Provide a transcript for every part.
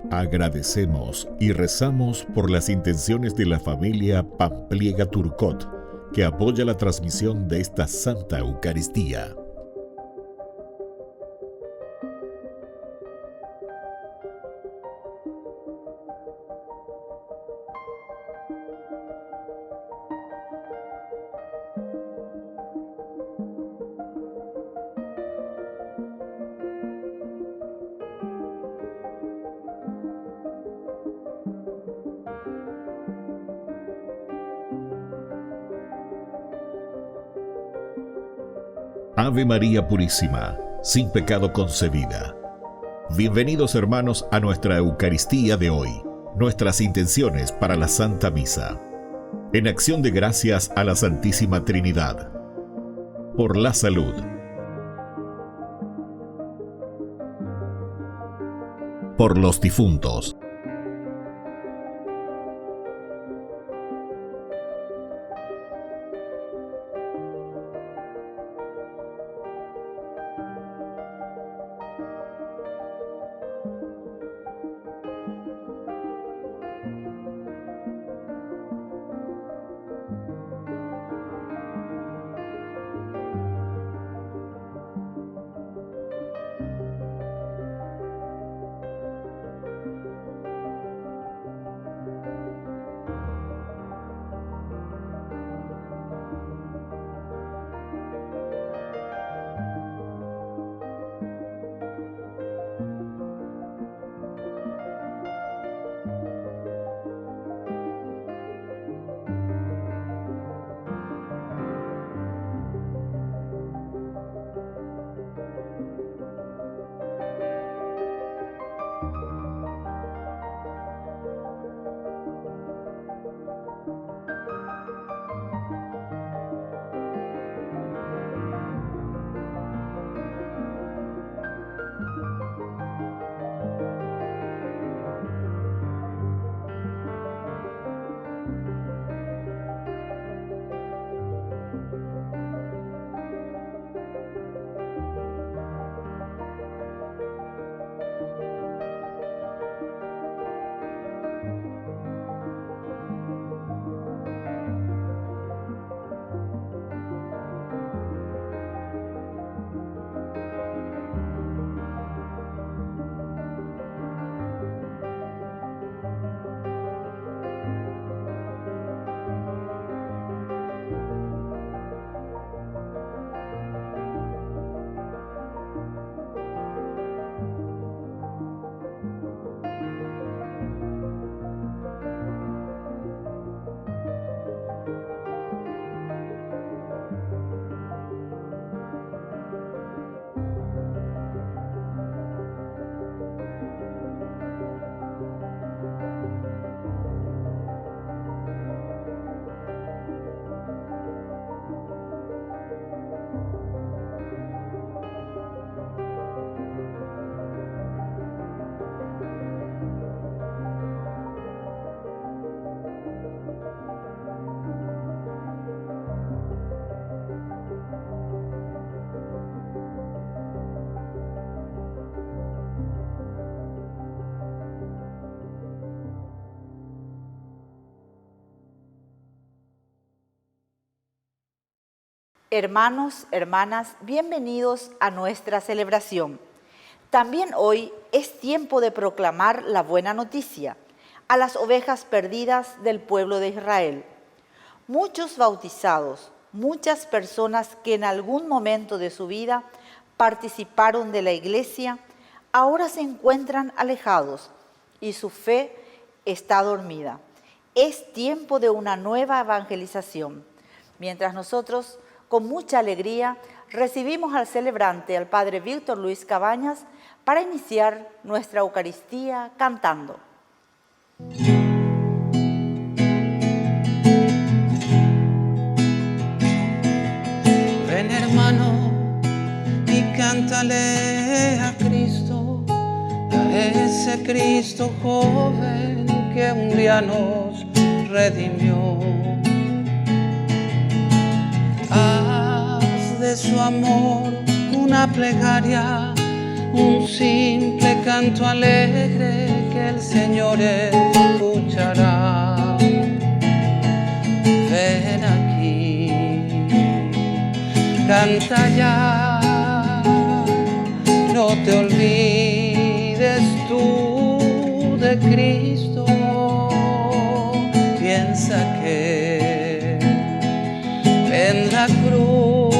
Agradecemos y rezamos por las intenciones de la familia Pampliega Turcot, que apoya la transmisión de esta Santa Eucaristía. Ave María Purísima, sin pecado concebida. Bienvenidos hermanos a nuestra Eucaristía de hoy, nuestras intenciones para la Santa Misa. En acción de gracias a la Santísima Trinidad. Por la salud. Por los difuntos. Hermanos, hermanas, bienvenidos a nuestra celebración. También hoy es tiempo de proclamar la buena noticia a las ovejas perdidas del pueblo de Israel. Muchos bautizados, muchas personas que en algún momento de su vida participaron de la iglesia, ahora se encuentran alejados y su fe está dormida. Es tiempo de una nueva evangelización. Mientras nosotros, con mucha alegría, recibimos al celebrante, al Padre Víctor Luis Cabañas, para iniciar nuestra Eucaristía cantando. Ven, hermano, y cántale a Cristo, a ese Cristo joven que un día nos redimió. Haz de su amor una plegaria, un simple canto alegre que el Señor escuchará. Ven aquí, canta ya, no te olvides tú de Cristo. Piensa que en la cruz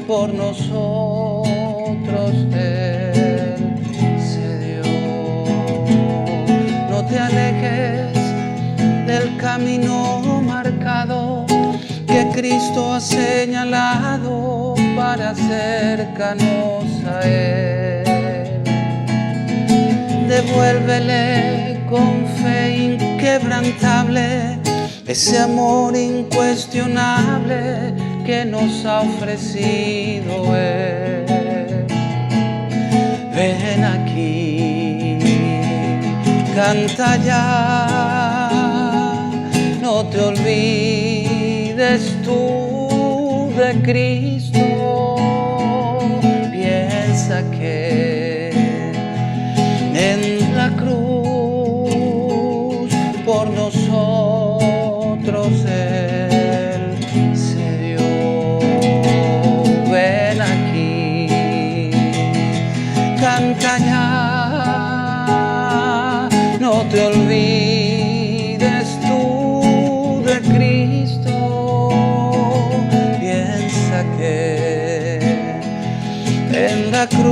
por nosotros Él se dio. No te alejes del camino marcado que Cristo ha señalado para acercarnos a Él. Devuélvele con fe inquebrantable ese amor incuestionable que nos ha ofrecido Él. Ven aquí, canta ya, no te olvides tú de Cristo. Piensa que en la cruz por nosotros Él se dio. Ven aquí, canta ya, no te olvides tú de Cristo. Piensa que en la cruz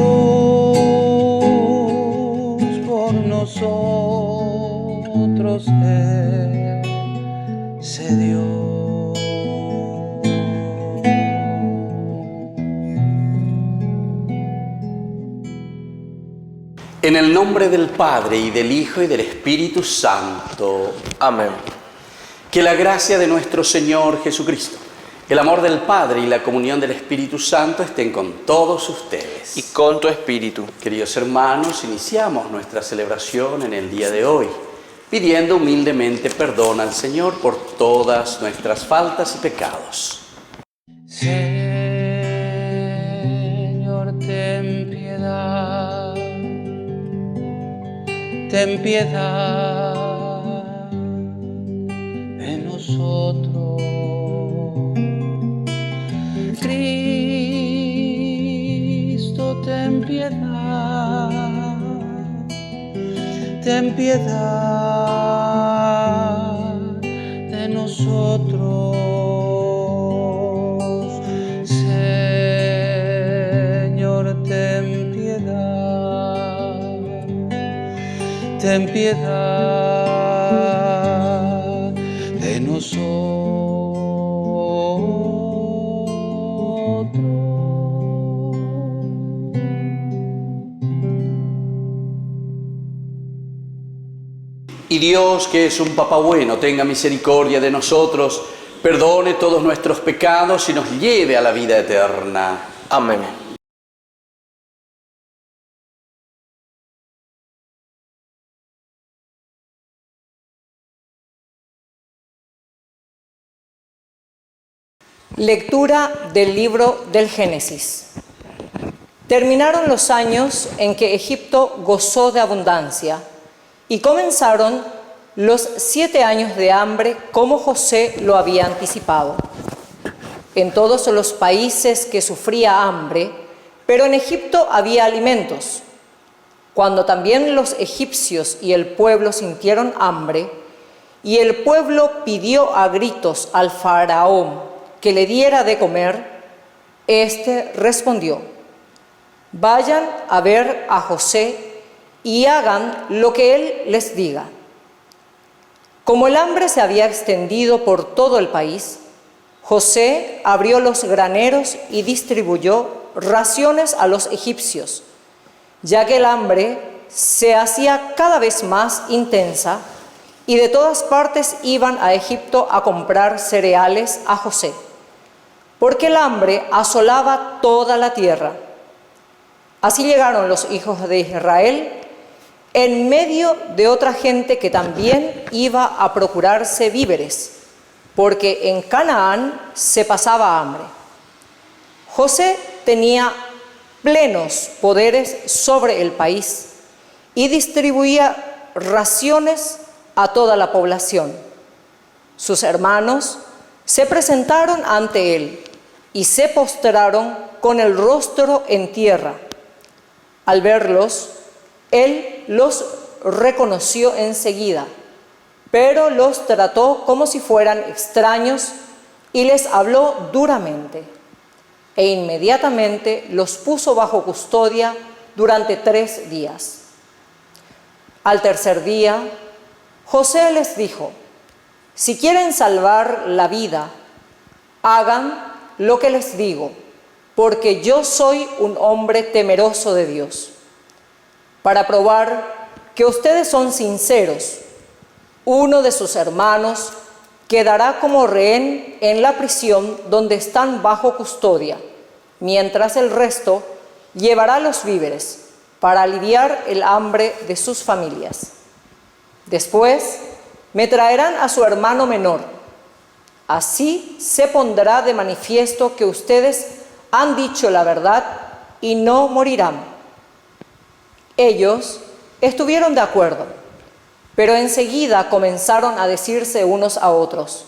por nosotros Él se dio. En el nombre del Padre, y del Hijo, y del Espíritu Santo. Amén. Que la gracia de nuestro Señor Jesucristo, el amor del Padre y la comunión del Espíritu Santo estén con todos ustedes. Y con tu espíritu. Queridos hermanos, iniciamos nuestra celebración en el día de hoy, pidiendo humildemente perdón al Señor por todas nuestras faltas y pecados. Señor, ten piedad, ten piedad de nosotros. Cristo, ten piedad, ten piedad de nosotros. Señor, ten piedad, ten piedad de nosotros. Y Dios, que es un Papá bueno, tenga misericordia de nosotros, perdone todos nuestros pecados y nos lleve a la vida eterna. Amén. Lectura del libro del Génesis. Terminaron los años en que Egipto gozó de abundancia y comenzaron los 7 años de hambre como José lo había anticipado. En todos los países que sufría hambre, pero en Egipto había alimentos. Cuando también los egipcios y el pueblo sintieron hambre, y el pueblo pidió a gritos al faraón que le diera de comer, éste respondió: vayan a ver a José y hagan lo que él les diga. Como el hambre se había extendido por todo el país, José abrió los graneros y distribuyó raciones a los egipcios, ya que el hambre se hacía cada vez más intensa y de todas partes iban a Egipto a comprar cereales a José, porque el hambre asolaba toda la tierra. Así llegaron los hijos de Israel en medio de otra gente que también iba a procurarse víveres, porque en Canaán se pasaba hambre. José tenía plenos poderes sobre el país y distribuía raciones a toda la población. Sus hermanos se presentaron ante él y se postraron con el rostro en tierra. Al verlos, él los reconoció enseguida, pero los trató como si fueran extraños y les habló duramente. E inmediatamente los puso bajo custodia durante 3 días. Al tercer día, José les dijo: si quieren salvar la vida, hagan lo que les digo, porque yo soy un hombre temeroso de Dios. Para probar que ustedes son sinceros, uno de sus hermanos quedará como rehén en la prisión donde están bajo custodia, mientras el resto llevará los víveres para aliviar el hambre de sus familias. Después me traerán a su hermano menor. Así se pondrá de manifiesto que ustedes han dicho la verdad y no morirán. Ellos estuvieron de acuerdo, pero enseguida comenzaron a decirse unos a otros: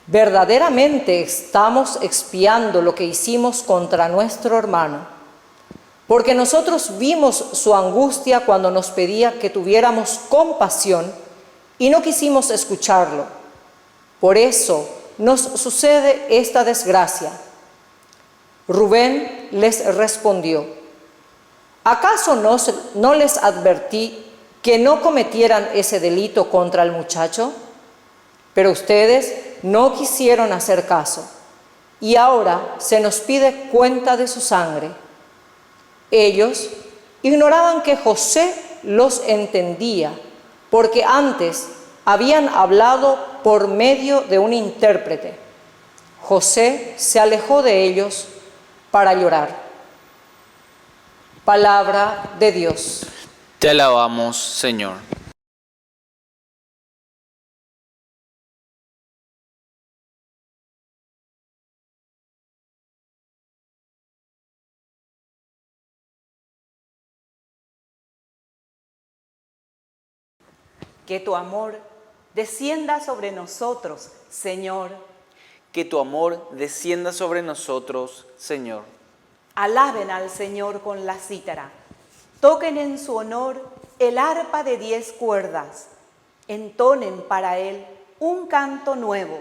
verdaderamente estamos expiando lo que hicimos contra nuestro hermano, porque nosotros vimos su angustia cuando nos pedía que tuviéramos compasión y no quisimos escucharlo. Por eso nos sucede esta desgracia. Rubén les respondió: ¿acaso no les advertí que no cometieran ese delito contra el muchacho? Pero ustedes no quisieron hacer caso, y ahora se nos pide cuenta de su sangre. Ellos ignoraban que José los entendía, porque antes habían hablado por medio de un intérprete. José se alejó de ellos para llorar. Palabra de Dios. Te alabamos, Señor. Que tu amor descienda sobre nosotros, Señor. Que tu amor descienda sobre nosotros, Señor. Alaben al Señor con la cítara. Toquen en su honor el arpa de 10 cuerdas. Entonen para él un canto nuevo.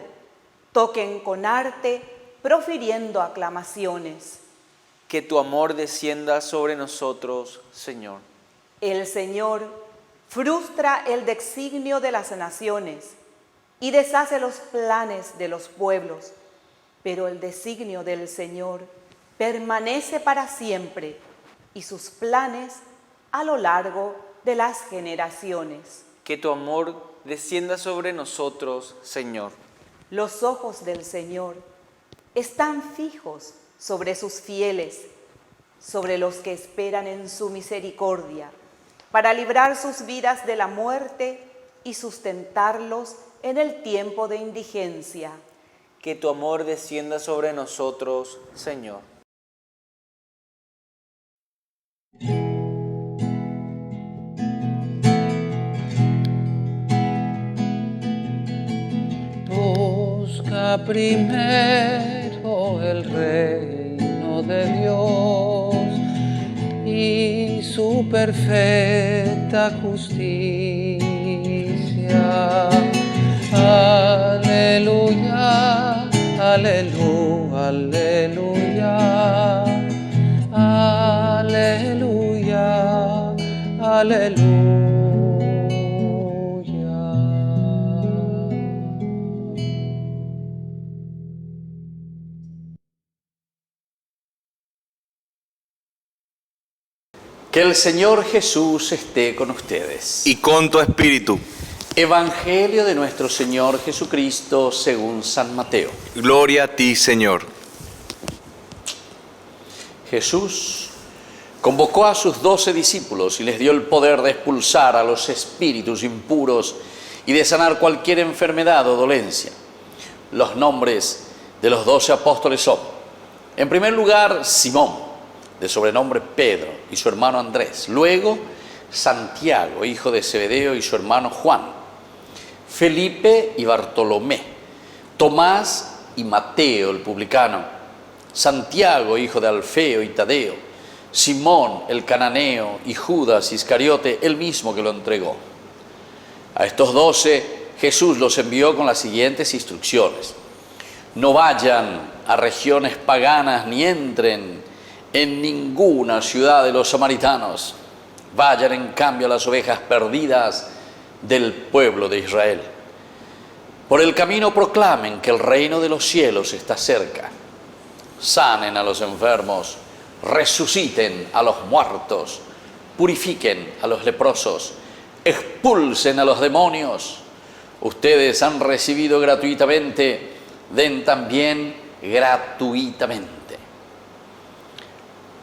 Toquen con arte, profiriendo aclamaciones. Que tu amor descienda sobre nosotros, Señor. El Señor frustra el designio de las naciones y deshace los planes de los pueblos, pero el designio del Señor permanece para siempre y sus planes a lo largo de las generaciones. Que tu amor descienda sobre nosotros, Señor. Los ojos del Señor están fijos sobre sus fieles, sobre los que esperan en su misericordia, para librar sus vidas de la muerte y sustentarlos en el tiempo de indigencia. Que tu amor descienda sobre nosotros, Señor. Busca primero el reino de Dios y su perfecta justicia. Aleluya, aleluya, aleluya, aleluya, aleluya. Que el Señor Jesús esté con ustedes. Y con tu espíritu. Evangelio de nuestro Señor Jesucristo según San Mateo. Gloria a ti, Señor. Jesús convocó a sus 12 discípulos y les dio el poder de expulsar a los espíritus impuros y de sanar cualquier enfermedad o dolencia. Los nombres de los 12 apóstoles son, en primer lugar, Simón, de sobrenombre Pedro, y su hermano Andrés. Luego, Santiago, hijo de Zebedeo, y su hermano Juan. Felipe y Bartolomé. Tomás y Mateo, el publicano. Santiago, hijo de Alfeo y Tadeo. Simón, el cananeo, y Judas Iscariote, el mismo que lo entregó. A estos 12 Jesús los envió con las siguientes instrucciones. No vayan a regiones paganas ni entren en ninguna ciudad de los samaritanos. Vayan en cambio a las ovejas perdidas del pueblo de Israel. Por el camino proclamen que el reino de los cielos está cerca. Sanen a los enfermos, resuciten a los muertos, purifiquen a los leprosos, expulsen a los demonios. Ustedes han recibido gratuitamente, den también gratuitamente.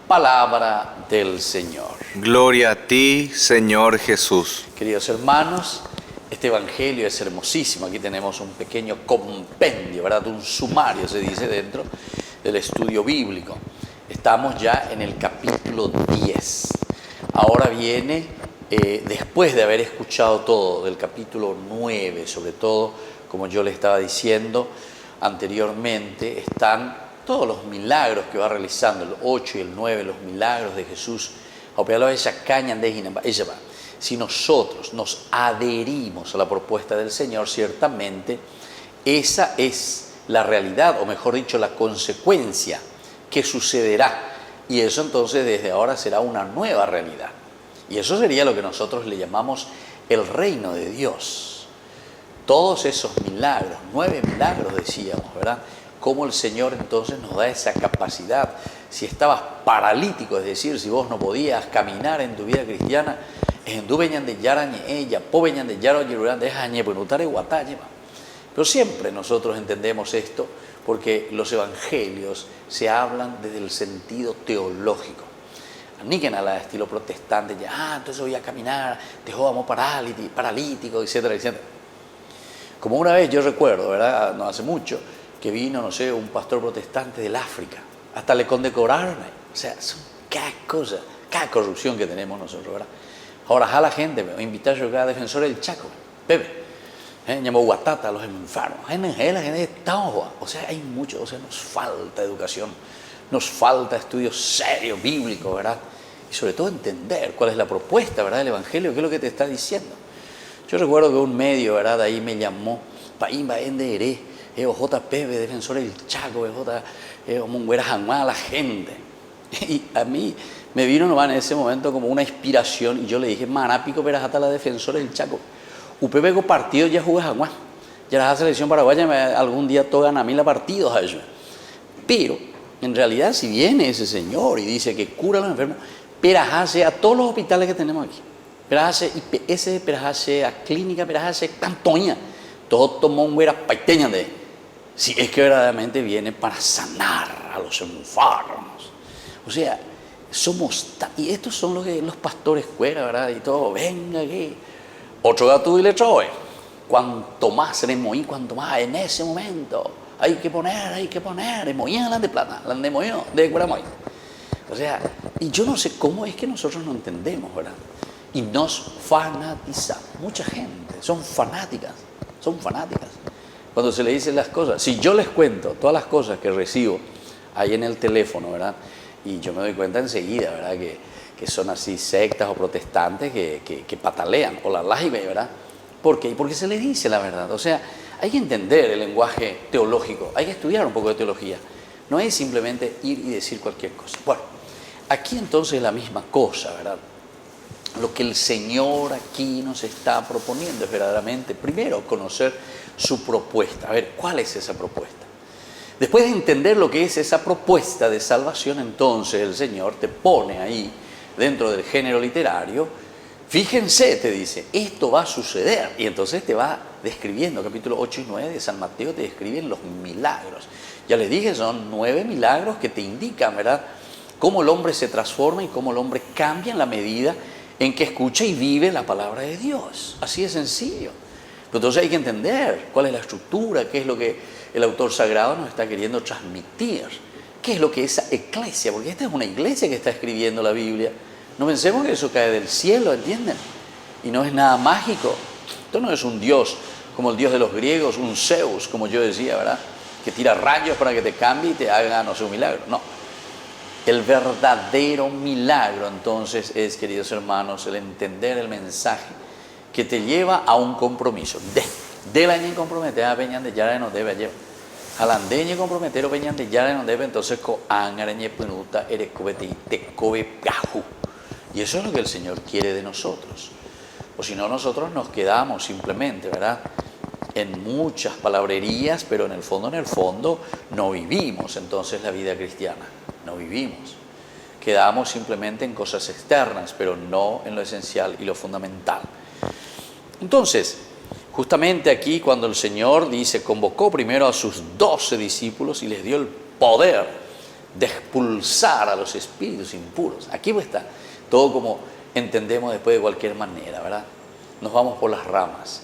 Palabra del Señor. Gloria a ti, Señor Jesús. Queridos hermanos, este evangelio es hermosísimo. Aquí tenemos un pequeño compendio, ¿verdad? Un sumario, se dice, dentro del estudio bíblico. Estamos ya en el capítulo 10. Ahora viene, después de haber escuchado todo, del capítulo 9, sobre todo, como yo le estaba diciendo anteriormente, están todos los milagros que va realizando, el 8 y el 9, los milagros de Jesús. Si nosotros nos adherimos a la propuesta del Señor, ciertamente esa es la realidad, o mejor dicho, la consecuencia que sucederá. Y eso entonces desde ahora será una nueva realidad. Y eso sería lo que nosotros le llamamos el reino de Dios. Todos esos milagros, 9 milagros decíamos, ¿verdad? Cómo el Señor entonces nos da esa capacidad. Si estabas paralítico, es decir, si vos no podías caminar en tu vida cristiana, pero siempre nosotros entendemos esto porque los evangelios se hablan desde el sentido teológico. Niquen a la estilo protestante, ya, entonces voy a caminar, te jodamos paralítico, etcétera, etcétera. Como una vez yo recuerdo, ¿verdad? No hace mucho, que vino, no sé, un pastor protestante del África, hasta le condecoraron, o sea, son cada cosa, cada corrupción que tenemos nosotros, ¿verdad? Ahora, a la gente, me invita a jugar a Defensor del Chaco, Pepe, llamó Guatata a los enfermos, la gente está, o sea, hay mucho, o sea, nos falta educación, nos falta estudios serios, bíblicos, ¿verdad? Y sobre todo entender cuál es la propuesta, ¿verdad?, del Evangelio, qué es lo que te está diciendo. Yo recuerdo que un medio, ¿verdad?, ahí me llamó, Paimba Enderé, JP, Defensor del Chaco, a la gente. Y a mí me vino nomás en ese momento como una inspiración y yo le dije, Manapico, pero hasta la Defensora del Chaco. Upepego partido ya jugué Jaguán. Ya la selección paraguaya algún día tocan a mí la partidos a ellos. Pero, en realidad, si viene ese señor y dice que cura a los enfermos, perajase a todos los hospitales que tenemos aquí. Perajase IPS, perajase a clínica, perajase Cantoña. Todo tomó un güera paiteña de. Si es que verdaderamente viene para sanar a los enfermos. O sea, y estos son los pastores cuera, ¿verdad? Y todo, venga aquí. Otro gato y le trae. Cuanto más se le moí, cuanto más en ese momento. Hay que poner. Moí en la de plata, la de moí, de cuera moí. O sea, y yo no sé cómo es que nosotros no entendemos, ¿verdad? Y nos fanatizamos. Mucha gente, son fanáticas. Cuando se le dicen las cosas, si yo les cuento todas las cosas que recibo ahí en el teléfono, ¿verdad? Y yo me doy cuenta enseguida, ¿verdad? Que son así sectas o protestantes que patalean, o la lágibe, ¿verdad? ¿Por qué? Porque se les dice la verdad. O sea, hay que entender el lenguaje teológico, hay que estudiar un poco de teología. No es simplemente ir y decir cualquier cosa. Bueno, aquí entonces es la misma cosa, ¿verdad? Lo que el Señor aquí nos está proponiendo es verdaderamente, primero, conocer su propuesta. A ver, ¿cuál es esa propuesta? Después de entender lo que es esa propuesta de salvación, entonces el Señor te pone ahí, dentro del género literario, fíjense, te dice, esto va a suceder. Y entonces te va describiendo, capítulo 8 y 9 de San Mateo te describen los milagros. Ya les dije, son 9 milagros que te indican, ¿verdad?, cómo el hombre se transforma y cómo el hombre cambia en la medida en que escucha y vive la palabra de Dios. Así de sencillo. Pero entonces hay que entender cuál es la estructura, qué es lo que el autor sagrado nos está queriendo transmitir, qué es lo que esa iglesia, porque esta es una iglesia que está escribiendo la Biblia. No pensemos que eso cae del cielo, ¿entienden? Y no es nada mágico. Esto no es un Dios como el Dios de los griegos, un Zeus, como yo decía, ¿verdad? Que tira rayos para que te cambie y te haga, no sé, un milagro. No. El verdadero milagro, entonces, es, queridos hermanos, el entender el mensaje que te lleva a un compromiso. De la ñe comprometer a peñan de yara no debe llevar. Alandeñe comprometer o peñan de yara no debe, entonces co angarañe penuta erecobete y te cobe piaju. Y eso es lo que el Señor quiere de nosotros. O si no, nosotros nos quedamos simplemente, ¿verdad?, en muchas palabrerías, pero en el fondo, no vivimos entonces la vida cristiana. No vivimos. Quedamos simplemente en cosas externas, pero no en lo esencial y lo fundamental. Entonces, justamente aquí cuando el Señor dice, convocó primero a sus 12 discípulos y les dio el poder de expulsar a los espíritus impuros. Aquí está todo como entendemos después de cualquier manera, ¿verdad? Nos vamos por las ramas.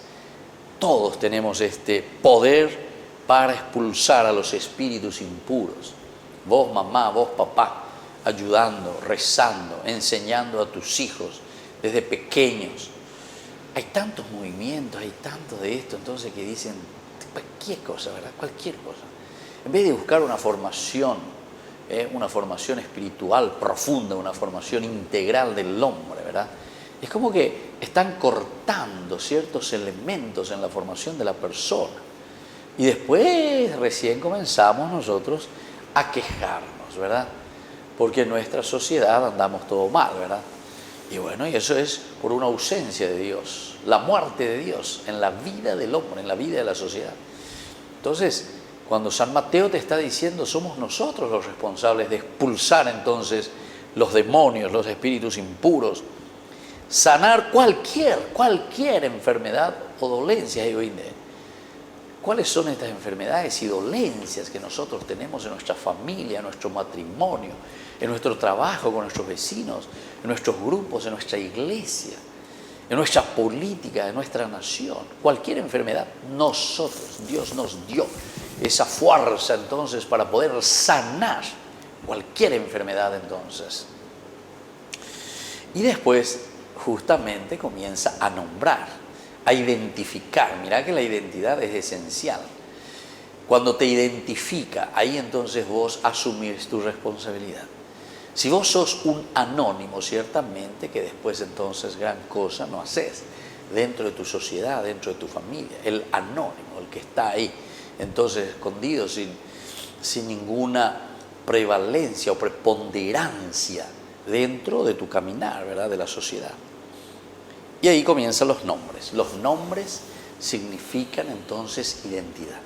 Todos tenemos este poder para expulsar a los espíritus impuros. Vos mamá, vos papá, ayudando, rezando, enseñando a tus hijos desde pequeños. Hay tantos movimientos, hay tanto de esto, entonces que dicen cualquier cosa, ¿verdad? Cualquier cosa. En vez de buscar una formación espiritual profunda, una formación integral del hombre, ¿verdad? Es como que están cortando ciertos elementos en la formación de la persona. Y después recién comenzamos nosotros a quejarnos, ¿verdad? Porque en nuestra sociedad andamos todo mal, ¿verdad? Y bueno, y eso es por una ausencia de Dios, la muerte de Dios en la vida del hombre, en la vida de la sociedad. Entonces, cuando San Mateo te está diciendo, somos nosotros los responsables de expulsar entonces los demonios, los espíritus impuros, sanar cualquier enfermedad o dolencia. ¿Cuáles son estas enfermedades y dolencias que nosotros tenemos en nuestra familia, en nuestro matrimonio, en nuestro trabajo con nuestros vecinos, en nuestros grupos, en nuestra iglesia, en nuestra política, en nuestra nación? Cualquier enfermedad, Dios nos dio esa fuerza entonces para poder sanar cualquier enfermedad entonces. Y después justamente comienza a nombrar, a identificar. Mirá que la identidad es esencial. Cuando te identifica, ahí entonces vos asumís tu responsabilidad. Si vos sos un anónimo, ciertamente que después entonces gran cosa no haces dentro de tu sociedad, dentro de tu familia. El anónimo, el que está ahí, entonces escondido sin ninguna prevalencia o preponderancia dentro de tu caminar, ¿verdad?, de la sociedad. Y ahí comienzan los nombres. Los nombres significan entonces identidad.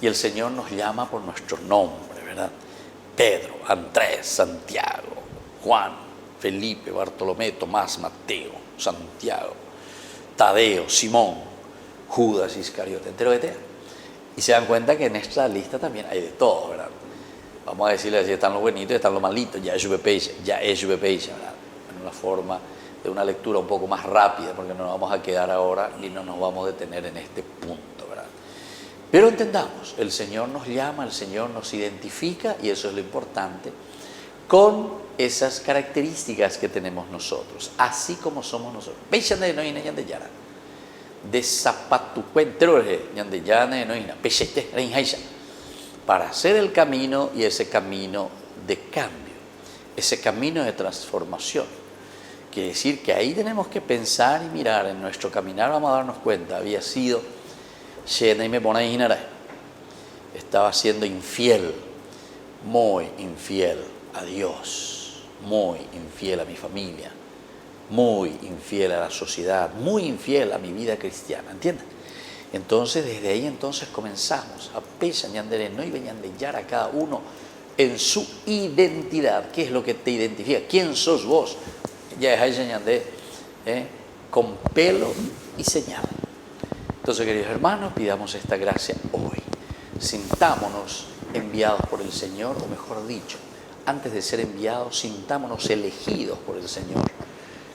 Y el Señor nos llama por nuestro nombre, ¿verdad? Pedro, Andrés, Santiago, Juan, Felipe, Bartolomé, Tomás, Mateo, Santiago, Tadeo, Simón, Judas Iscariote, entero de tea. Y se dan cuenta que en esta lista también hay de todo, ¿verdad? Vamos a decirle así, están los buenitos y están los malitos, ya es jubepeisha, ¿verdad? En una forma de una lectura un poco más rápida, porque no nos vamos a quedar ahora y no nos vamos a detener en este punto, ¿verdad? Pero entendamos, el Señor nos llama, el Señor nos identifica, y eso es lo importante, con esas características que tenemos nosotros, así como somos nosotros. Para hacer el camino, y ese camino de cambio, ese camino de transformación. Quiere decir que ahí tenemos que pensar y mirar en nuestro caminar, vamos a darnos cuenta, había sido llena y me pone a imaginar, estaba siendo infiel, muy infiel a Dios, muy infiel a mi familia, muy infiel a la sociedad, muy infiel a mi vida cristiana, ¿entienden? Entonces desde ahí entonces comenzamos a pensar no y venían de a cada uno en su identidad. ¿Qué es lo que te identifica? ¿Quién sos vos? Ya es ahí con pelo y señal. Entonces, queridos hermanos, pidamos esta gracia hoy. Sintámonos enviados por el Señor, o mejor dicho, antes de ser enviados, sintámonos elegidos por el Señor,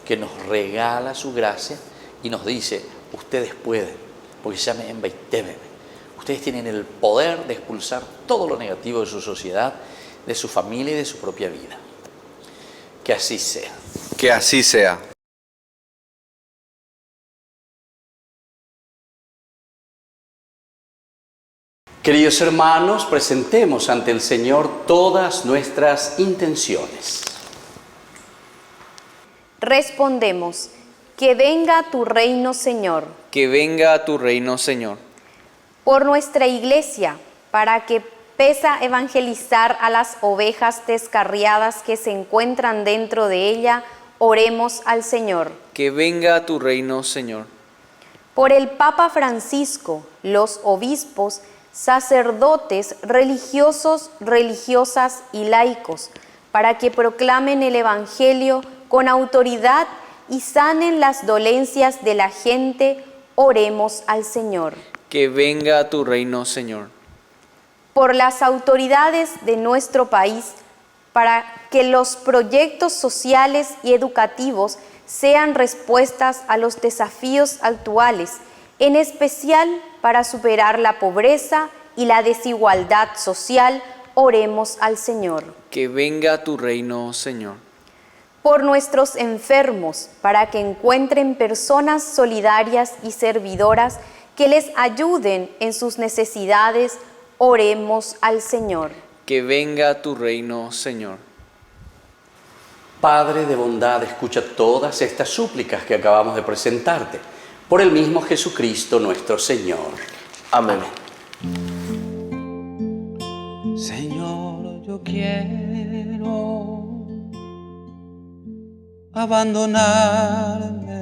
que nos regala su gracia y nos dice, ustedes pueden, porque se llama Enva y Témeme. Ustedes tienen el poder de expulsar todo lo negativo de su sociedad, de su familia y de su propia vida. Que así sea. Que así sea. Queridos hermanos, presentemos ante el Señor todas nuestras intenciones. Respondemos, que venga tu reino, Señor. Que venga a tu reino, Señor. Por nuestra Iglesia, para que pesa evangelizar a las ovejas descarriadas que se encuentran dentro de ella, oremos al Señor. Que venga a tu reino, Señor. Por el Papa Francisco, los obispos, sacerdotes, religiosos, religiosas y laicos, para que proclamen el Evangelio con autoridad y sanen las dolencias de la gente, oremos al Señor. Que venga a tu reino, Señor. Por las autoridades de nuestro país, para que los proyectos sociales y educativos sean respuestas a los desafíos actuales, en especial para superar la pobreza y la desigualdad social, oremos al Señor. Que venga a tu reino, Señor. Por nuestros enfermos, para que encuentren personas solidarias y servidoras que les ayuden en sus necesidades, oremos al Señor. Que venga a tu reino, Señor. Padre de bondad, escucha todas estas súplicas que acabamos de presentarte, por el mismo Jesucristo nuestro Señor. Amén. Señor, yo quiero abandonarme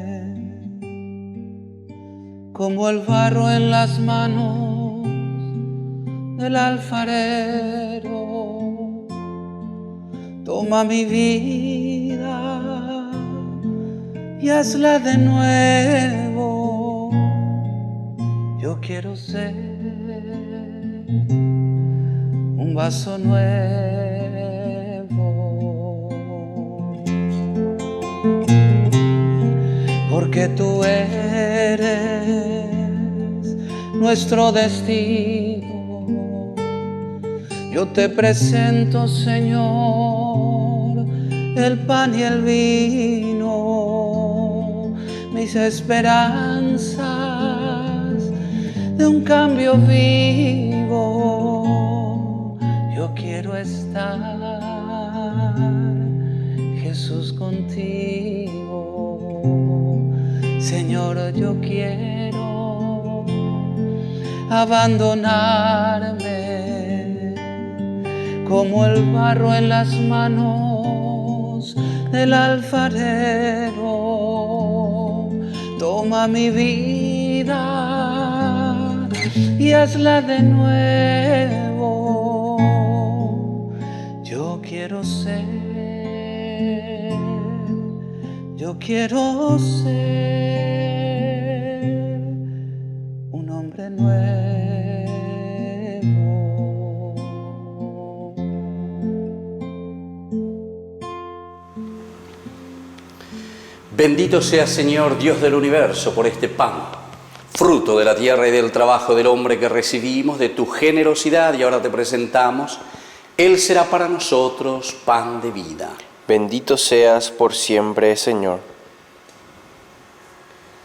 como el barro en las manos del alfarero. Toma mi vida y hazla de nuevo. Yo quiero ser un vaso nuevo, porque tú eres nuestro destino. Yo te presento, Señor, el pan y el vino, mis esperanzas de un cambio vivo. Yo quiero estar, Jesús, contigo. Señor, yo quiero abandonarme como el barro en las manos del alfarero. Toma mi vida y hazla de nuevo. Yo quiero ser un hombre nuevo. Bendito sea, Señor, Dios del universo, por este pan, fruto de la tierra y del trabajo del hombre que recibimos, de tu generosidad, y ahora te presentamos. Él será para nosotros pan de vida. Bendito seas por siempre, Señor.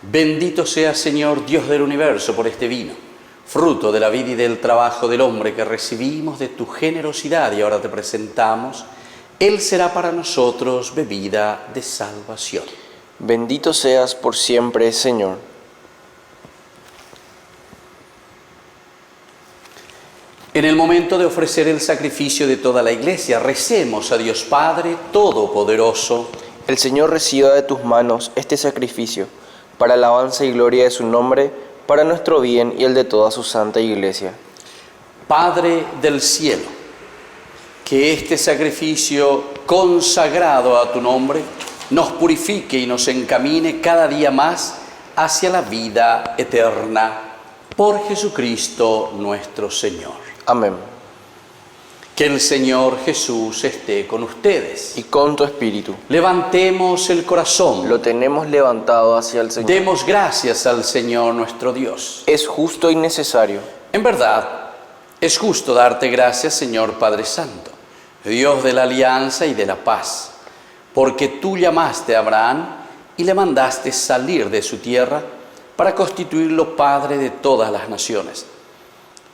Bendito sea, Señor, Dios del universo, por este vino, fruto de la vida y del trabajo del hombre que recibimos, de tu generosidad, y ahora te presentamos. Él será para nosotros bebida de salvación. Bendito seas por siempre, Señor. En el momento de ofrecer el sacrificio de toda la Iglesia, recemos a Dios Padre Todopoderoso. El Señor reciba de tus manos este sacrificio, para alabanza y gloria de su nombre, para nuestro bien y el de toda su santa Iglesia. Padre del cielo, que este sacrificio consagrado a tu nombre nos purifique y nos encamine cada día más hacia la vida eterna. Por Jesucristo nuestro Señor. Amén. Que el Señor Jesús esté con ustedes. Y con tu espíritu. Levantemos el corazón. Lo tenemos levantado hacia el Señor. Demos gracias al Señor nuestro Dios. Es justo y necesario. En verdad, es justo darte gracias, Señor Padre Santo, Dios de la alianza y de la paz, porque tú llamaste a Abraham y le mandaste salir de su tierra para constituirlo padre de todas las naciones.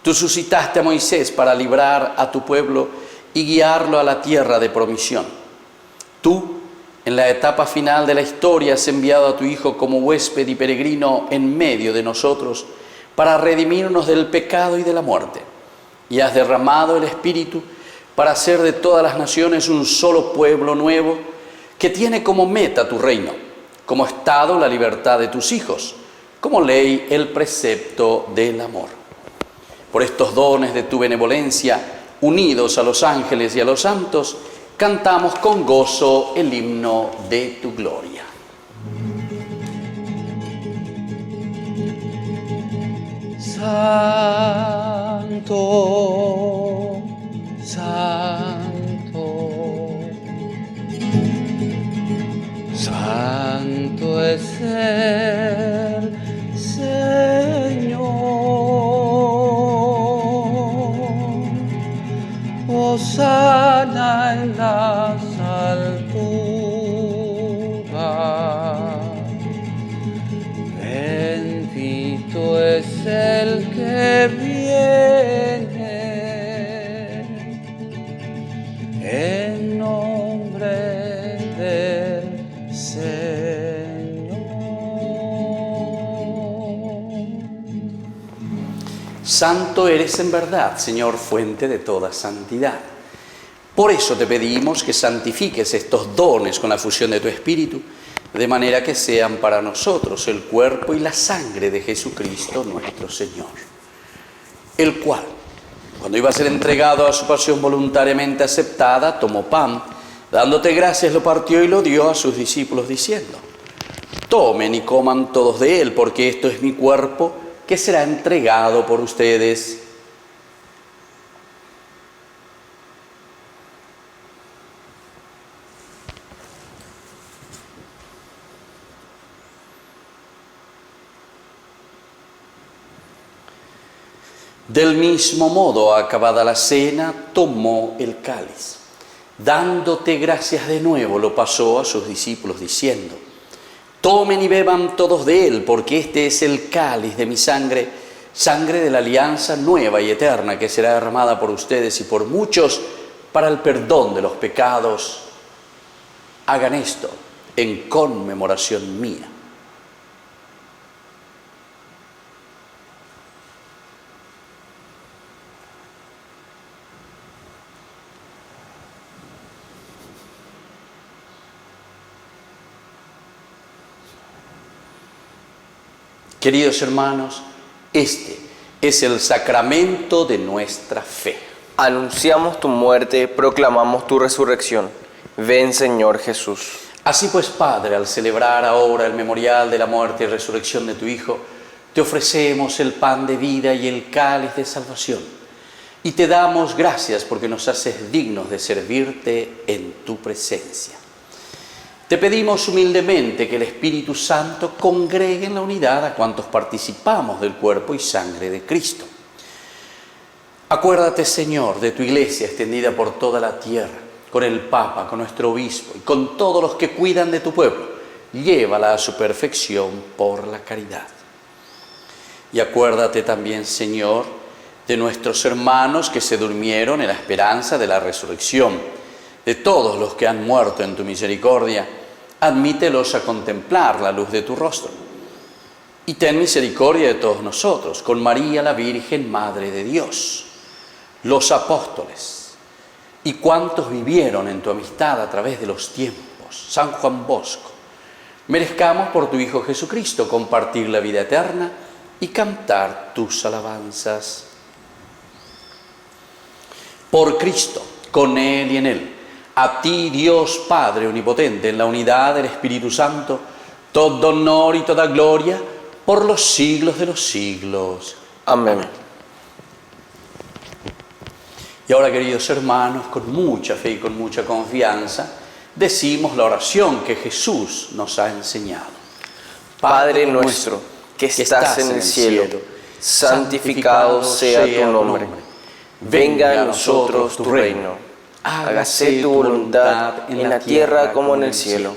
Tú suscitaste a Moisés para librar a tu pueblo y guiarlo a la tierra de promisión. Tú, en la etapa final de la historia, has enviado a tu Hijo como huésped y peregrino en medio de nosotros para redimirnos del pecado y de la muerte. Y has derramado el Espíritu para hacer de todas las naciones un solo pueblo nuevo que tiene como meta tu reino, como estado la libertad de tus hijos, como ley el precepto del amor. Por estos dones de tu benevolencia, unidos a los ángeles y a los santos, cantamos con gozo el himno de tu gloria. Santo, santo, santo es el Señor. Hosana en las alturas. Bendito es el que viene en nombre del Señor. Santo eres en verdad, Señor, fuente de toda santidad. Por eso te pedimos que santifiques estos dones con la fusión de tu Espíritu, de manera que sean para nosotros el cuerpo y la sangre de Jesucristo nuestro Señor, el cual, cuando iba a ser entregado a su pasión voluntariamente aceptada, tomó pan, dándote gracias, lo partió y lo dio a sus discípulos, diciendo: tomen y coman todos de él, porque esto es mi cuerpo, que será entregado por ustedes. Del mismo modo, acabada la cena, tomó el cáliz. Dándote gracias de nuevo, lo pasó a sus discípulos, diciendo: tomen y beban todos de él, porque este es el cáliz de mi sangre, sangre de la alianza nueva y eterna, que será derramada por ustedes y por muchos para el perdón de los pecados. Hagan esto en conmemoración mía. Queridos hermanos, este es el sacramento de nuestra fe. Anunciamos tu muerte, proclamamos tu resurrección. Ven, Señor Jesús. Así pues, Padre, al celebrar ahora el memorial de la muerte y resurrección de tu Hijo, te ofrecemos el pan de vida y el cáliz de salvación. Y te damos gracias porque nos haces dignos de servirte en tu presencia. Te pedimos humildemente que el Espíritu Santo congregue en la unidad a cuantos participamos del cuerpo y sangre de Cristo. Acuérdate, Señor, de tu Iglesia extendida por toda la tierra, con el Papa, con nuestro Obispo y con todos los que cuidan de tu pueblo. Llévala a su perfección por la caridad. Y acuérdate también, Señor, de nuestros hermanos que se durmieron en la esperanza de la resurrección, de todos los que han muerto en tu misericordia. Admítelos a contemplar la luz de tu rostro. Y ten misericordia de todos nosotros, con María la Virgen, Madre de Dios, los apóstoles y cuantos vivieron en tu amistad a través de los tiempos, San Juan Bosco. Merezcamos por tu Hijo Jesucristo compartir la vida eterna y cantar tus alabanzas. Por Cristo, con Él y en Él, a ti, Dios Padre Omnipotente, en la unidad del Espíritu Santo, todo honor y toda gloria por los siglos de los siglos. Amén. Y ahora, queridos hermanos, con mucha fe y con mucha confianza, decimos la oración que Jesús nos ha enseñado. Padre nuestro, que estás en el cielo, santificado sea tu nombre. Venga a nosotros tu reino. Hágase tu voluntad en la tierra como en el cielo.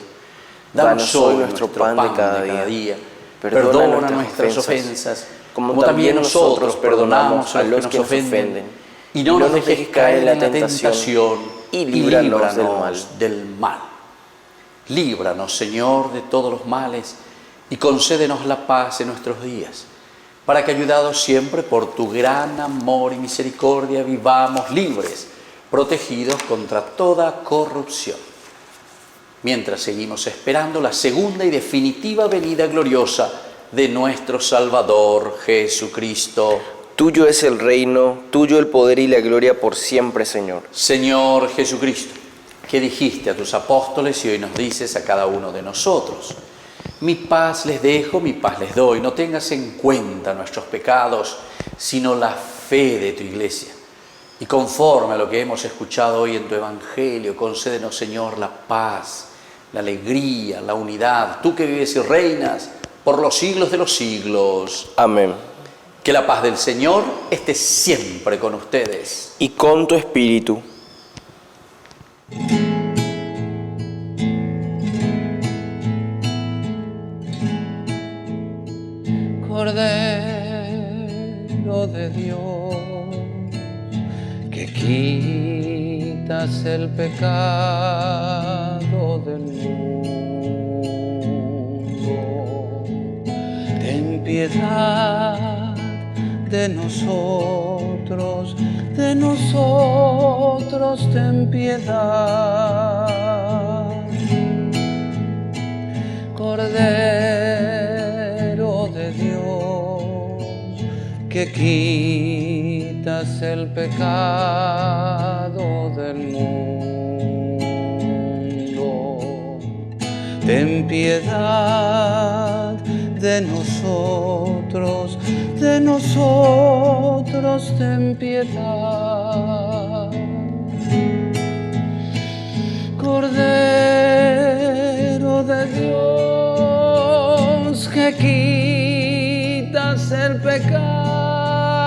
Danos hoy nuestro pan de cada día. Perdona nuestras ofensas, como también nosotros perdonamos a los que nos ofenden. Y no nos dejes caer en la tentación, y líbranos del mal. Líbranos, Señor, de todos los males, y concédenos la paz en nuestros días, para que, ayudados siempre por tu gran amor y misericordia, vivamos libres, protegidos contra toda corrupción, mientras seguimos esperando la segunda y definitiva venida gloriosa de nuestro Salvador Jesucristo. Tuyo es el reino, tuyo el poder y la gloria por siempre, Señor. Señor Jesucristo, que dijiste a tus apóstoles y hoy nos dices a cada uno de nosotros: mi paz les dejo, mi paz les doy. No tengas en cuenta nuestros pecados, sino la fe de tu Iglesia. Y conforme a lo que hemos escuchado hoy en tu Evangelio, concédenos, Señor, la paz, la alegría, la unidad. Tú que vives y reinas por los siglos de los siglos. Amén. Que la paz del Señor esté siempre con ustedes. Y con tu espíritu. Cordero de Dios, que quitas el pecado del mundo, ten piedad de nosotros, ten piedad. Cordero de Dios, que quitas el pecado del mundo, ten piedad de nosotros, ten piedad. Cordero de Dios, que quitas el pecado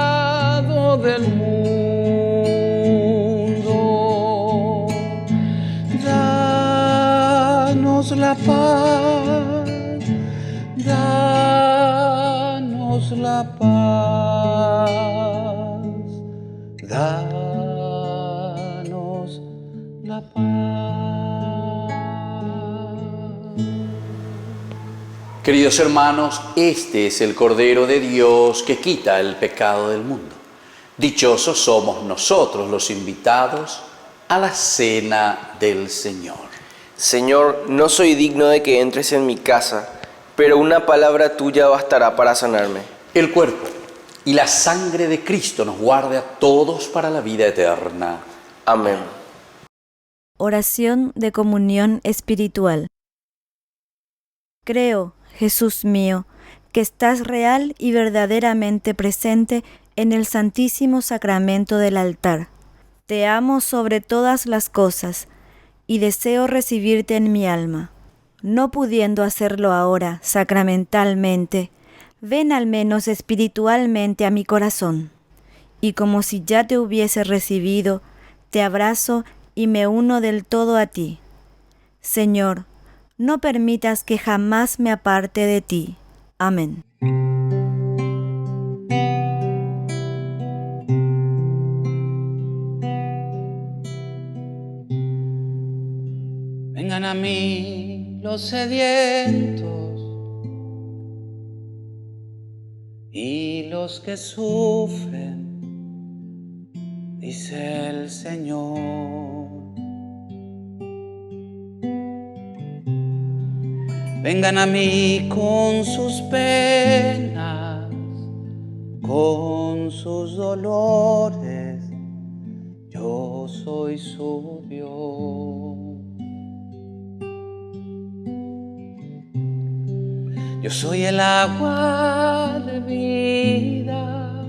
del mundo, danos la paz, danos la paz, danos la paz. Queridos hermanos, este es el Cordero de Dios que quita el pecado del mundo. Dichosos somos nosotros los invitados a la cena del Señor. Señor, no soy digno de que entres en mi casa, pero una palabra tuya bastará para sanarme. El cuerpo y la sangre de Cristo nos guarde a todos para la vida eterna. Amén. Oración de comunión espiritual. Creo, Jesús mío, que estás real y verdaderamente presente en el Santísimo Sacramento del altar. Te amo sobre todas las cosas y deseo recibirte en mi alma. No pudiendo hacerlo ahora sacramentalmente, ven al menos espiritualmente a mi corazón, y como si ya te hubiese recibido, te abrazo y me uno del todo a ti. Señor, no permitas que jamás me aparte de ti. Amén. Vengan a mí los sedientos y los que sufren, dice el Señor. Vengan a mí con sus penas, con sus dolores, yo soy su Dios. Yo soy el agua de vida,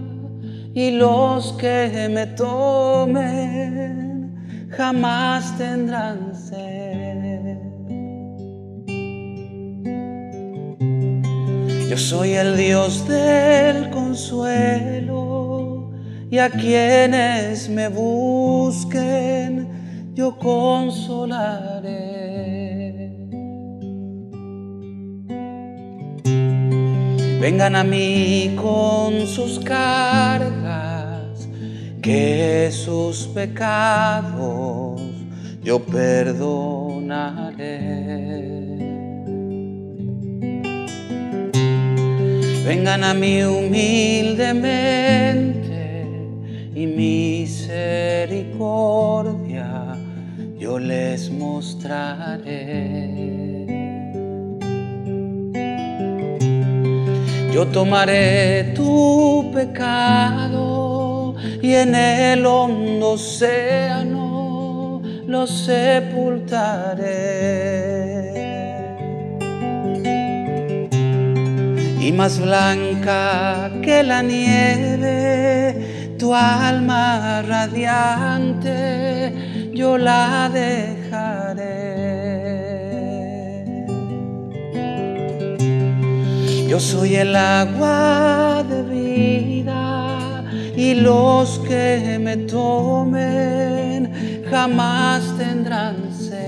y los que me tomen jamás tendrán sed. Yo soy el Dios del consuelo, y a quienes me busquen yo consolaré. Vengan a mí con sus cargas, que sus pecados yo perdonaré. Vengan a mí humildemente, y misericordia yo les mostraré. Yo tomaré tu pecado y en el hondo océano lo sepultaré. Y más blanca que la nieve, tu alma radiante yo la dejaré. Yo soy el agua de vida, y los que me tomen jamás tendrán sed.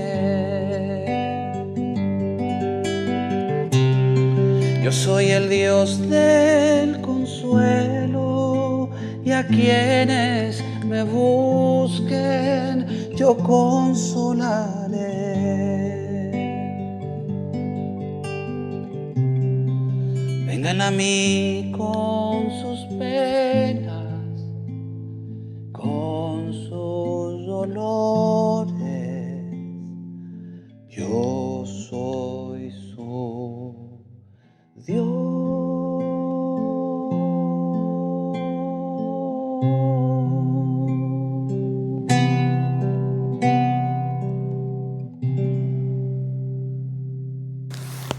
Yo soy el Dios del consuelo, y a quienes me busquen yo consolaré. Vengan a mí con sus penas, con sus dolores, yo soy su Dios.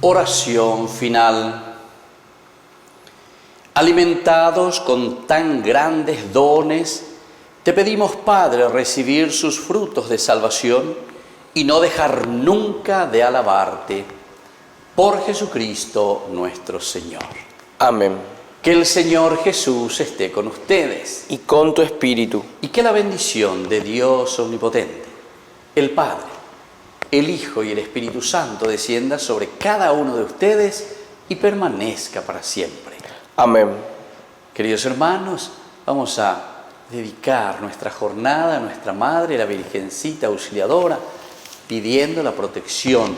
Oración final. Alimentados con tan grandes dones, te pedimos, Padre, recibir sus frutos de salvación y no dejar nunca de alabarte. Por Jesucristo nuestro Señor. Amén. Que el Señor Jesús esté con ustedes. Y con tu espíritu. Y que la bendición de Dios Omnipotente, el Padre, el Hijo y el Espíritu Santo descienda sobre cada uno de ustedes y permanezca para siempre. Amén. Queridos hermanos, vamos a dedicar nuestra jornada a nuestra Madre, la Virgencita Auxiliadora, pidiendo la protección.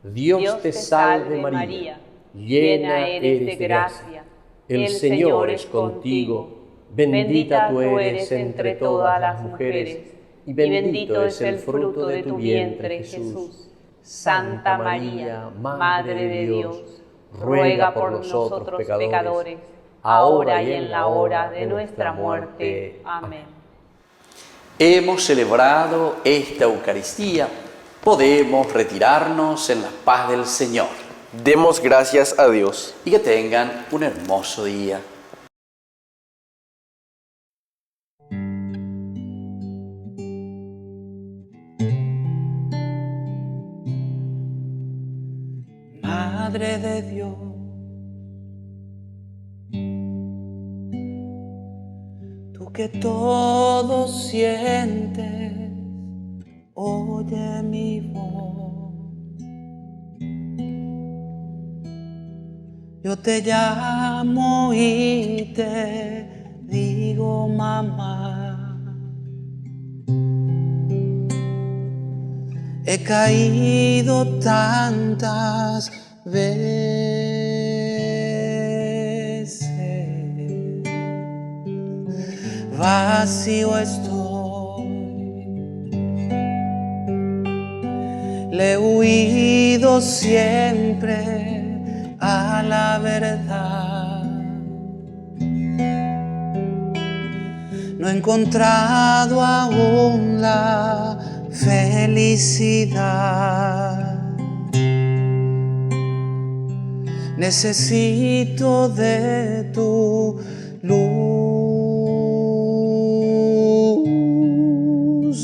Dios te salve María, llena eres de gracia, el Señor es contigo, bendita tú eres entre todas las mujeres, y bendito es el fruto de tu vientre, Jesús. Santa María, Madre de Dios, ruega por nosotros pecadores, ahora y en la hora de nuestra muerte. Amén. Hemos celebrado esta Eucaristía. Podemos retirarnos en la paz del Señor. Demos gracias a Dios. Y que tengan un hermoso día. Madre de Dios, tú que todo sientes, oye mi voz. Yo te llamo y te digo, mamá. He caído tantas veces, vacío estoy, le he huido siempre a la verdad. No he encontrado aún la felicidad. necesito de tu luz.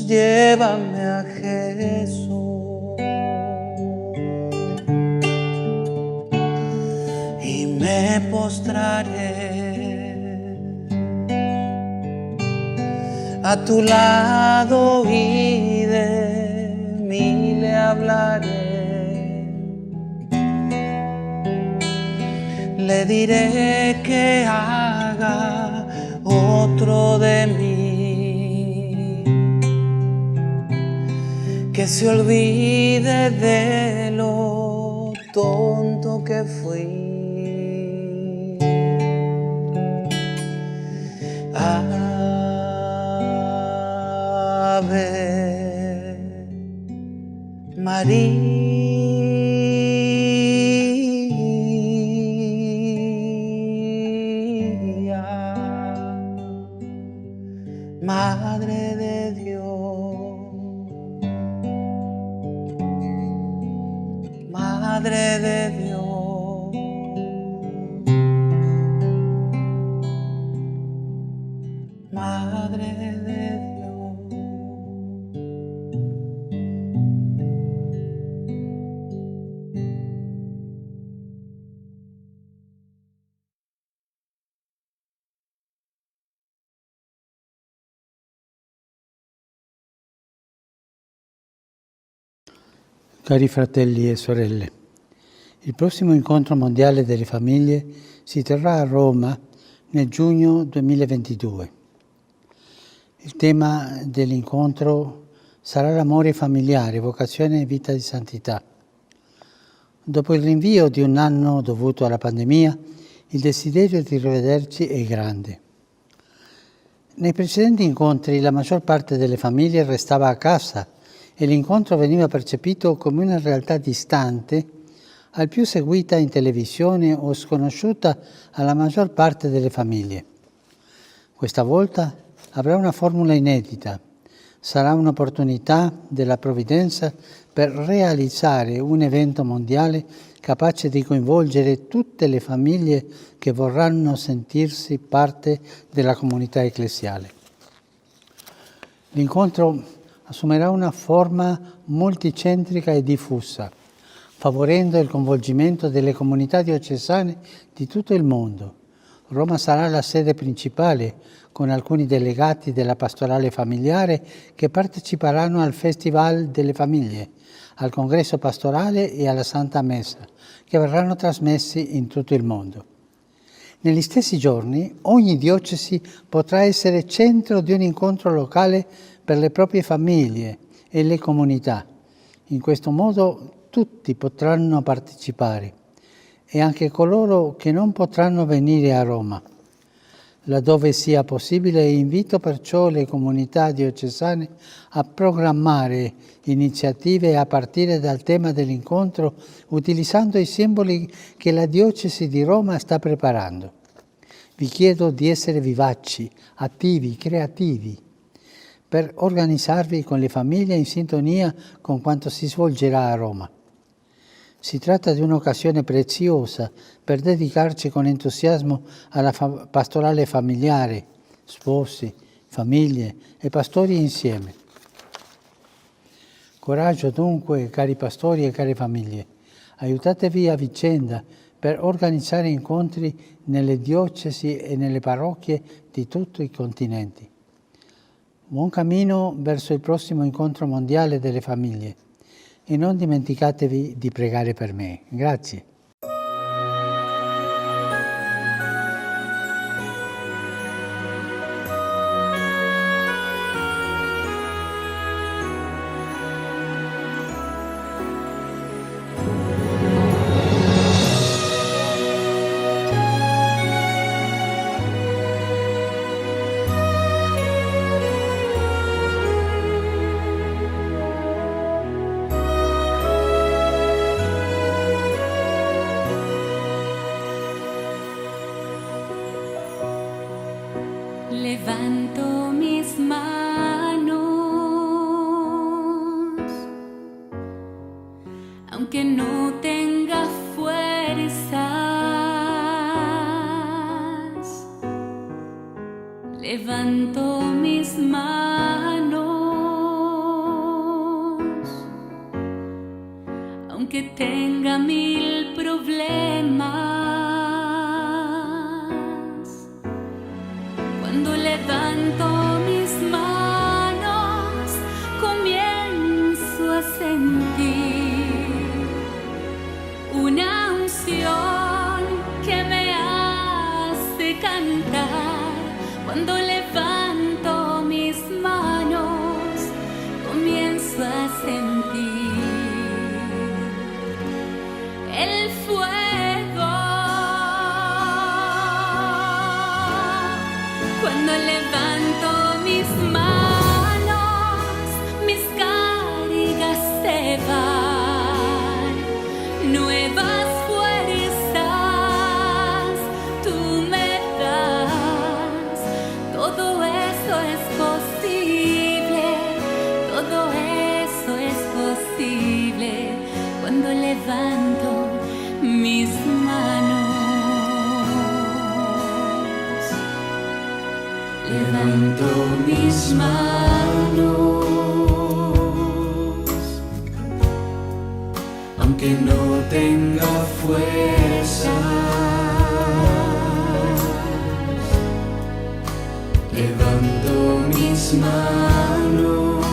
Llévame a Jesús y me postraré a tu lado y de mí le hablaré. Le diré que haga otro de mí, que se olvide de lo tonto que fui. Ave María. Madre de Dios, Madre de Dios, Madre de Dios. Cari fratelli e sorelle, il prossimo incontro mondiale delle famiglie si terrà a Roma nel giugno 2022. Il tema dell'incontro sarà l'amore familiare, vocazione e vita di santità. Dopo il rinvio di un anno dovuto alla pandemia, il desiderio di rivederci è grande. Nei precedenti incontri la maggior parte delle famiglie restava a casa e l'incontro veniva percepito come una realtà distante, al più seguita in televisione o sconosciuta alla maggior parte delle famiglie. Questa volta avrà una formula inedita. Sarà un'opportunità della provvidenza per realizzare un evento mondiale capace di coinvolgere tutte le famiglie che vorranno sentirsi parte della comunità ecclesiale. L'incontro assumerà una forma multicentrica e diffusa, favorendo il coinvolgimento delle comunità diocesane di tutto il mondo. Roma sarà la sede principale, con alcuni delegati della pastorale familiare che parteciperanno al Festival delle Famiglie, al Congresso Pastorale e alla Santa Messa, che verranno trasmessi in tutto il mondo. Negli stessi giorni, ogni diocesi potrà essere centro di un incontro locale per le proprie famiglie e le comunità. In questo modo tutti potranno partecipare, e anche coloro che non potranno venire a Roma. Laddove sia possibile, invito perciò le comunità diocesane a programmare iniziative a partire dal tema dell'incontro, utilizzando i simboli che la diocesi di Roma sta preparando. Vi chiedo di essere vivaci, attivi, creativi, per organizzarvi con le famiglie in sintonia con quanto si svolgerà a Roma. Si tratta di un'occasione preziosa per dedicarci con entusiasmo alla pastorale familiare, sposi, famiglie e pastori insieme. Coraggio dunque, cari pastori e care famiglie, aiutatevi a vicenda per organizzare incontri nelle diocesi e nelle parrocchie di tutti i continenti. Buon cammino verso il prossimo incontro mondiale delle famiglie e non dimenticatevi di pregare per me. Grazie. Levanto mis manos, aunque no tenga fuerza. levanto mis manos, aunque tenga 1000 problemas. Cuando levanto mis manos, comienzo a sentir una unción que me hace cantar. Cuando levanto mis manos, comienzo a sentir el fuego. Cuando levanto mis manos, mis cargas se van, nuevas fuerzas tú me das. Todo eso es posible, todo eso es posible cuando levanto mis manos. Levanto mis manos, aunque no tenga fuerza. Levanto mis manos,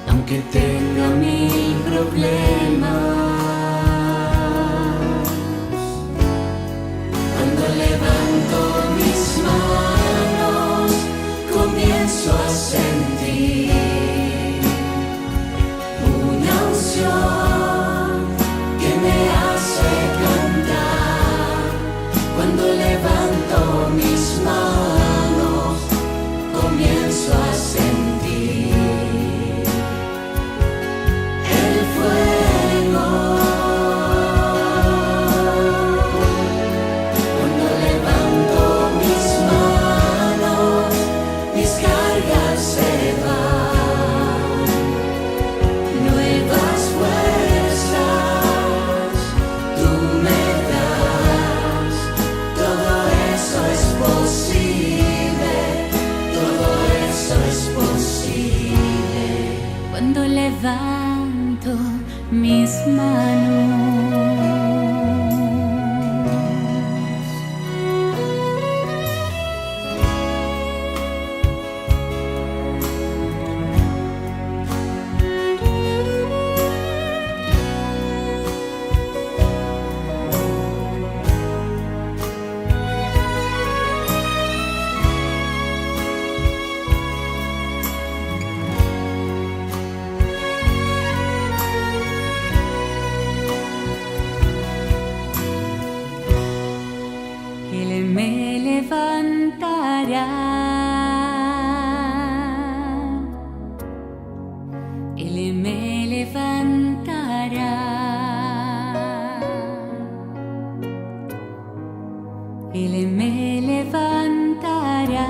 aunque tenga 1000 problemas. Cuando levanto mis manos, comienzo a sentir una unción que me hace cantar. Cuando levanto mis manos, comienzo a sentir el fuego. Cuando levanto mis manos, mis cargas se van, nuevas fuerzas tú me das. Todo eso es posible, todo eso es posible cuando levanto mis manos. Él me levantará, Él me levantará, Él me levantará.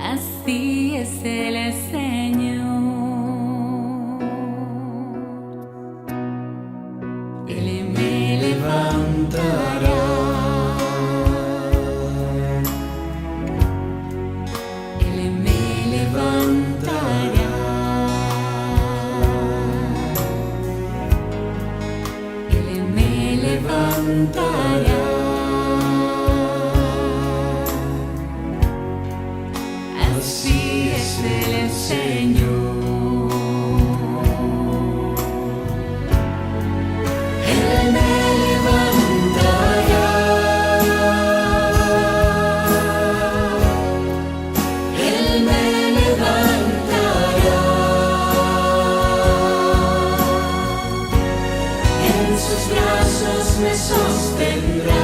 Así es el Señor. Él me levantará, Él me levantará, Él me levantará. Así es el Señor. Él me levantará, Él me levantará, en sus brazos me sostendrá.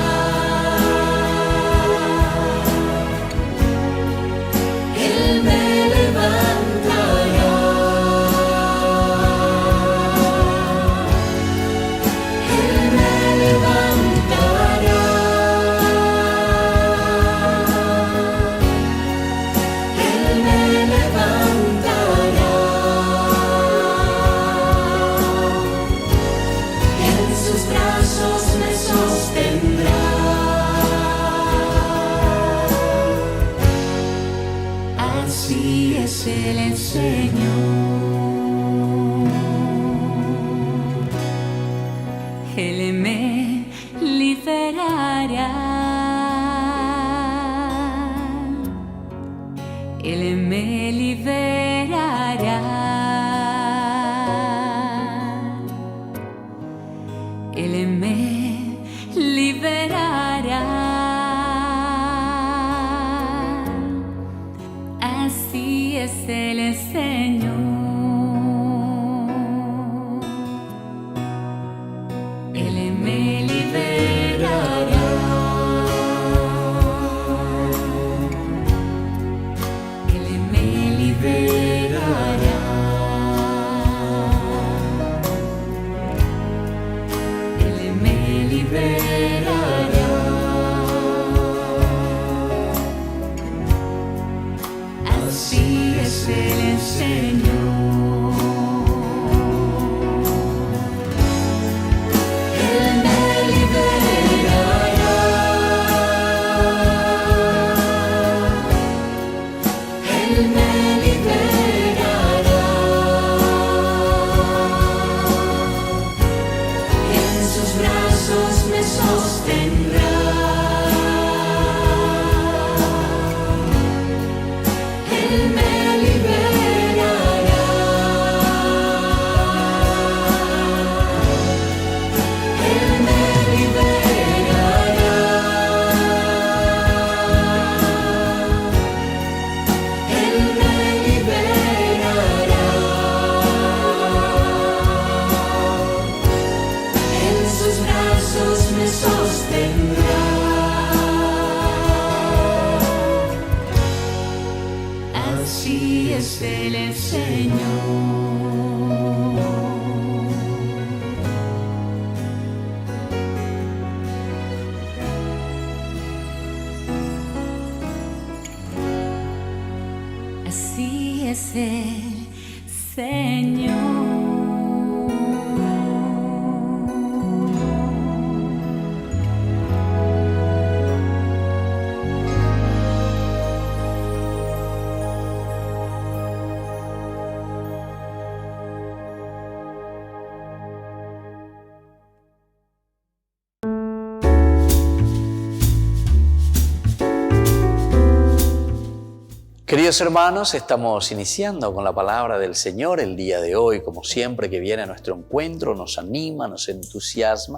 Queridos hermanos, estamos iniciando con la palabra del Señor el día de hoy, como siempre que viene a nuestro encuentro, nos anima, nos entusiasma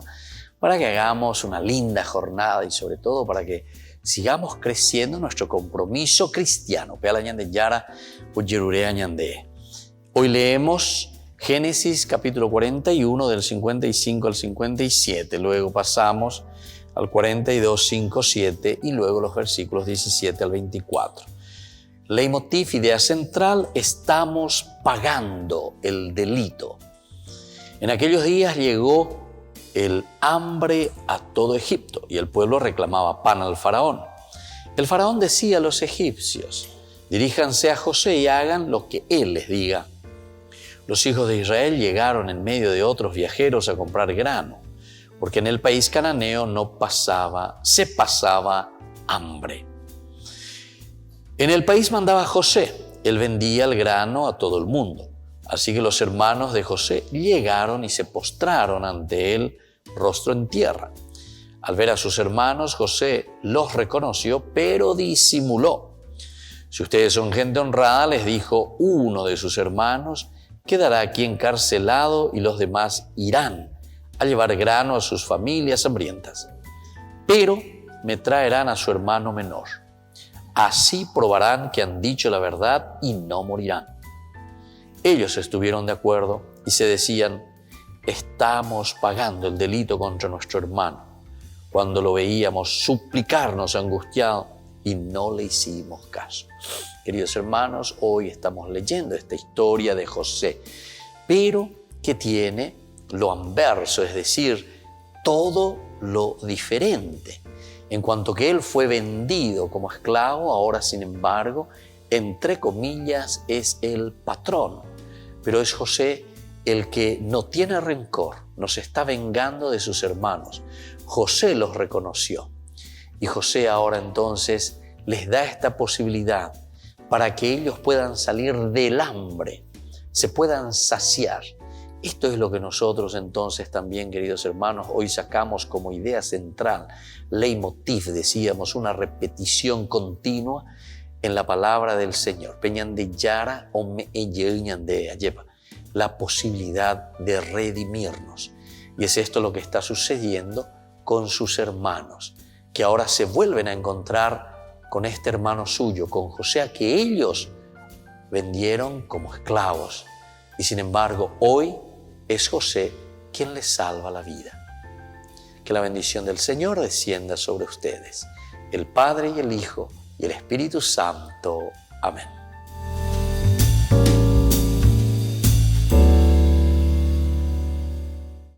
para que hagamos una linda jornada y sobre todo para que sigamos creciendo nuestro compromiso cristiano. Hoy leemos Génesis capítulo 41 del 55 al 57, luego pasamos al 42, 5, 7 y luego los versículos 17 al 24. Leitmotiv, idea central, estamos pagando el delito. En aquellos días llegó el hambre a todo Egipto y el pueblo reclamaba pan al faraón. El faraón decía a los egipcios: diríjanse a José y hagan lo que él les diga. Los hijos de Israel llegaron en medio de otros viajeros a comprar grano, porque en el país cananeo se pasaba hambre. En el país mandaba José, él vendía el grano a todo el mundo. Así que los hermanos de José llegaron y se postraron ante él, rostro en tierra. Al ver a sus hermanos, José los reconoció, pero disimuló. Si ustedes son gente honrada, les dijo uno de sus hermanos, quedará aquí encarcelado y los demás irán a llevar grano a sus familias hambrientas. Pero me traerán a su hermano menor. Así probarán que han dicho la verdad y no morirán. Ellos estuvieron de acuerdo y se decían: estamos pagando el delito contra nuestro hermano. Cuando lo veíamos suplicarnos angustiado y no le hicimos caso. Queridos hermanos, hoy estamos leyendo esta historia de José, pero que tiene lo anverso, es decir, todo lo diferente. En cuanto que él fue vendido como esclavo, ahora sin embargo, entre comillas, es el patrón. Pero es José el que no tiene rencor, no se está vengando de sus hermanos. José los reconoció y José ahora entonces les da esta posibilidad para que ellos puedan salir del hambre, se puedan saciar. Esto es lo que nosotros entonces también, queridos hermanos, hoy sacamos como idea central, leitmotiv, decíamos, una repetición continua en la palabra del Señor. La posibilidad de redimirnos. Y es esto lo que está sucediendo con sus hermanos, que ahora se vuelven a encontrar con este hermano suyo, con José, a que ellos vendieron como esclavos. Y sin embargo, hoy es José quien les salva la vida. Que la bendición del Señor descienda sobre ustedes, el Padre y el Hijo y el Espíritu Santo. Amén.